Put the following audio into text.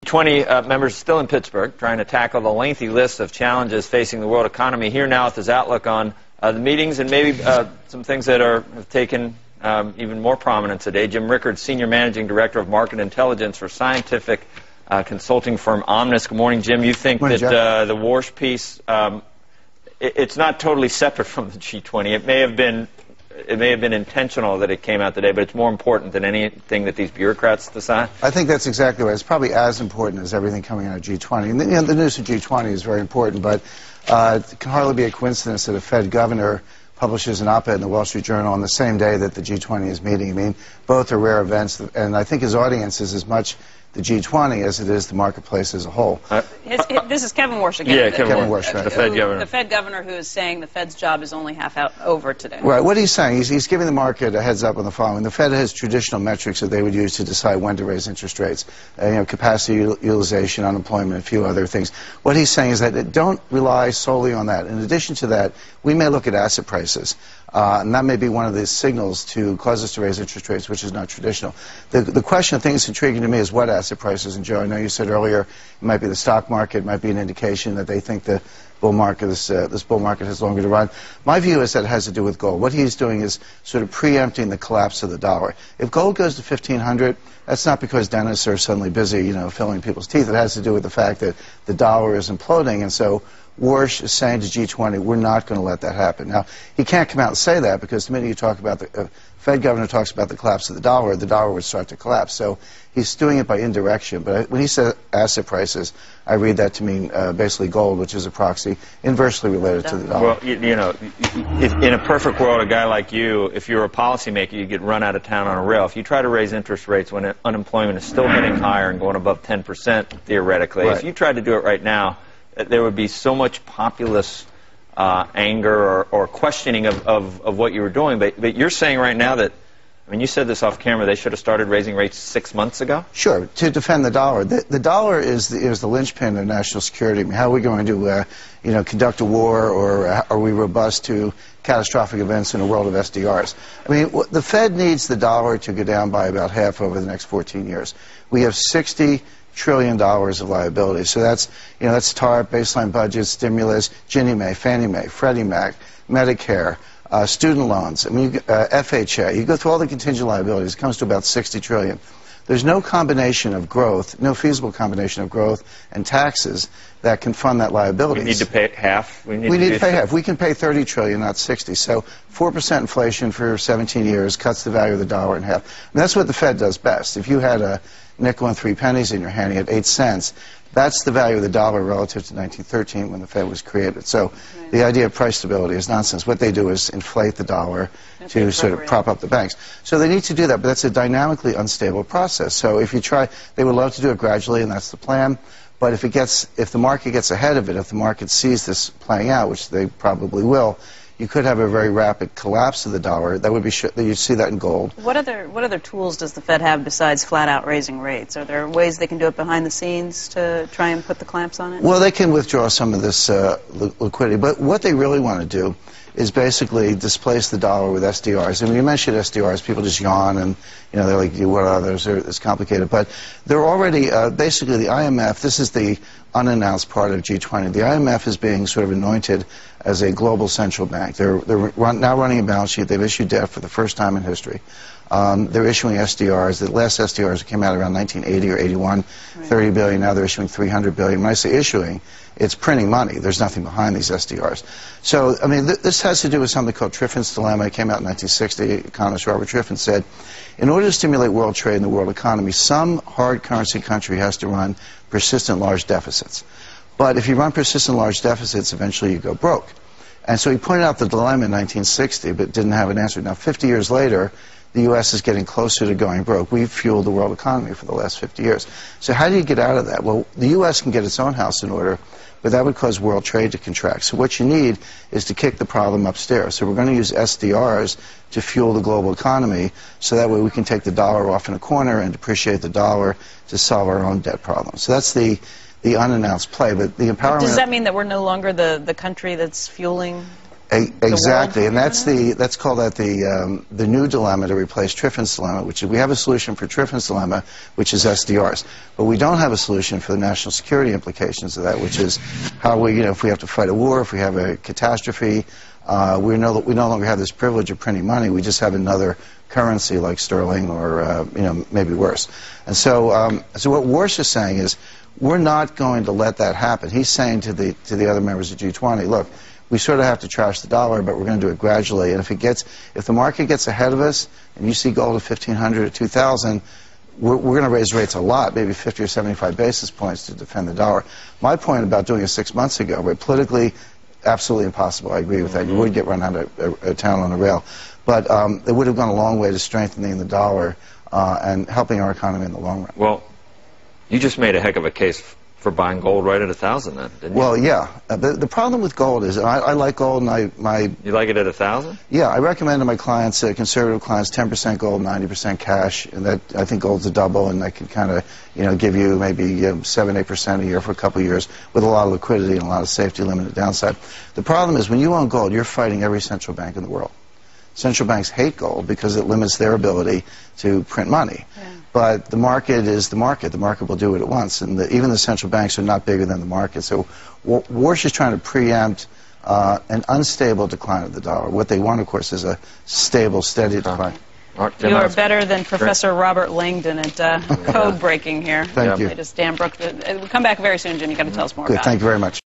G20 members still in Pittsburgh trying to tackle the lengthy list of challenges facing the world economy. Here now with his outlook on the meetings and maybe some things that have taken even more prominence today. Jim Rickards, Senior Managing Director of Market Intelligence for scientific consulting firm Omnis. Good morning, Jim. You think that the Warsh piece, it's not totally separate from the G20. It may have been intentional that it came out today, but it's more important than anything that these bureaucrats decide? I think that's exactly right. It's probably as important as everything coming out of G20. And the news of G20 is very important, but it can hardly be a coincidence that a Fed governor publishes an op-ed in the Wall Street Journal on the same day that the G20 is meeting. I mean, both are rare events, and I think his audience is as much the G20 as it is the marketplace as a whole. This is Kevin Warsh again. Yeah, Kevin Warsh, right. The Fed governor. The Fed governor who is saying the Fed's job is only half over today. Right. What he's saying, he's giving the market a heads up on the following. The Fed has traditional metrics that they would use to decide when to raise interest rates. Capacity utilization, unemployment, a few other things. What he's saying is that don't rely solely on that. In addition to that, we may look at asset prices. And that may be one of the signals to cause us to raise interest rates, which is not traditional. The question, I think it's intriguing to me, is what asset prices. And Joe, I know you said earlier it might be the stock market, it might be an indication that they think the bull market, this bull market has longer to run. My view is that it has to do with gold. What he's doing is sort of preempting the collapse of the dollar. If gold goes to 1,500, that's not because dentists are suddenly busy, filling people's teeth. It has to do with the fact that the dollar is imploding, and so Warsh is saying to G20, we're not going to let that happen. Now, he can't come out and say that because the minute you talk about the Fed governor talks about the collapse of the dollar would start to collapse. So he's doing it by indirection. But when he said asset prices, I read that to mean basically gold, which is a proxy inversely related to the dollar. Well, in a perfect world, a guy like you, if you're a policymaker, you get run out of town on a rail. If you try to raise interest rates when unemployment is still hitting higher and going above 10%, theoretically, if you tried to do it right now, there would be so much populist anger or questioning of what you were doing. But you're saying right now that, I mean, you said this off camera, they should have started raising rates 6 months ago? Sure, to defend the dollar. The dollar is the linchpin of national security. I mean, how are we going to conduct a war, or are we robust to catastrophic events in a world of SDRs? I mean, the Fed needs the dollar to go down by about half over the next 14 years. We have $60 trillion of liabilities. So that's TARP, baseline budget, stimulus, Ginnie Mae, Fannie Mae, Freddie Mac, Medicare, student loans, FHA. You go through all the contingent liabilities, it comes to about $60 trillion. There's no combination of growth, no feasible combination of growth and taxes that can fund that liability. We need to pay half? We need to pay half. We can pay $30 trillion, not 60. So 4% inflation for 17 years cuts the value of the dollar in half. And that's what the Fed does best. If you had a nickel and 3 pennies in your hand, you had 8 cents. That's the value of the dollar relative to 1913 when the Fed was created. So the idea of price stability is nonsense. What they do is inflate the dollar to sort of prop up the banks. So they need to do that, but that's a dynamically unstable process. So if you try, they would love to do it gradually, and that's the plan. But if the market gets ahead of it, if the market sees this playing out, which they probably will, you could have a very rapid collapse of the dollar. That would be you'd see that in gold. What other tools does the Fed have besides flat out raising rates? Are there ways they can do it behind the scenes to try and put the clamps on it? Well, they can withdraw some of this liquidity, but what they really want to do is basically displace the dollar with SDRs. And when you mention SDRs, people just yawn and they're like, what are those? It's complicated. But they're already, basically the IMF, this is the unannounced part of G20. The IMF is being sort of anointed as a global central bank. They're now running a balance sheet. They've issued debt for the first time in history. They're issuing SDRs. The last SDRs came out around 1980 or 81, right. 30 billion. Now they're issuing 300 billion. When I say issuing, it's printing money. There's nothing behind these SDRs. So, I mean, this has to do with something called Triffin's dilemma. It came out in 1960. Economist Robert Triffin said, in order to stimulate world trade and the world economy, some hard currency country has to run persistent large deficits. But if you run persistent large deficits, eventually you go broke. And so he pointed out the dilemma in 1960, but didn't have an answer. Now, 50 years later, the U.S. is getting closer to going broke. We've fueled the world economy for the last 50 years. So how do you get out of that? Well, the U.S. can get its own house in order, but that would cause world trade to contract. So what you need is to kick the problem upstairs. So we're going to use SDRs to fuel the global economy, so that way we can take the dollar off in a corner and depreciate the dollar to solve our own debt problem. So that's the unannounced play. But the empowerment... Does that mean that we're no longer the country that's fueling Exactly, and that's called the new dilemma to replace Triffin's dilemma, which is we have a solution for Triffin's dilemma, which is SDRs, but we don't have a solution for the national security implications of that, which is how we, if we have to fight a war, if we have a catastrophe, we no longer have this privilege of printing money. We just have another currency like sterling, or maybe worse. And so what Warsh is saying is we're not going to let that happen. He's saying to the other members of G20, look, we sort of have to trash the dollar, but we're going to do it gradually. And if the market gets ahead of us, and you see gold at 1,500 or 2,000, we're going to raise rates a lot, maybe 50 or 75 basis points to defend the dollar. My point about doing it 6 months ago, but politically, absolutely impossible. I agree with that. You would get run out of town on a rail, but it would have gone a long way to strengthening the dollar and helping our economy in the long run. Well, you just made a heck of a case for buying gold right at 1,000, then, didn't you? Well, yeah. The problem with gold is, I like gold, and You like it at 1,000? Yeah, I recommend to my clients, conservative clients, 10% gold, 90% cash, and that I think gold's a double, and that can kind of, give you maybe 7-8% a year for a couple of years with a lot of liquidity and a lot of safety, limited downside. The problem is when you own gold, you're fighting every central bank in the world. Central banks hate gold because it limits their ability to print money. Yeah. But the market is the market. The market will do it at once. And even the central banks are not bigger than the market. So Warsh is trying to preempt an unstable decline of the dollar. What they want, of course, is a stable, steady decline. You are better than Professor Robert Langdon at code breaking here. Thank you. Latest Dan Brook. We'll come back very soon, Jim. You've got to tell us more about it. Thank you very much.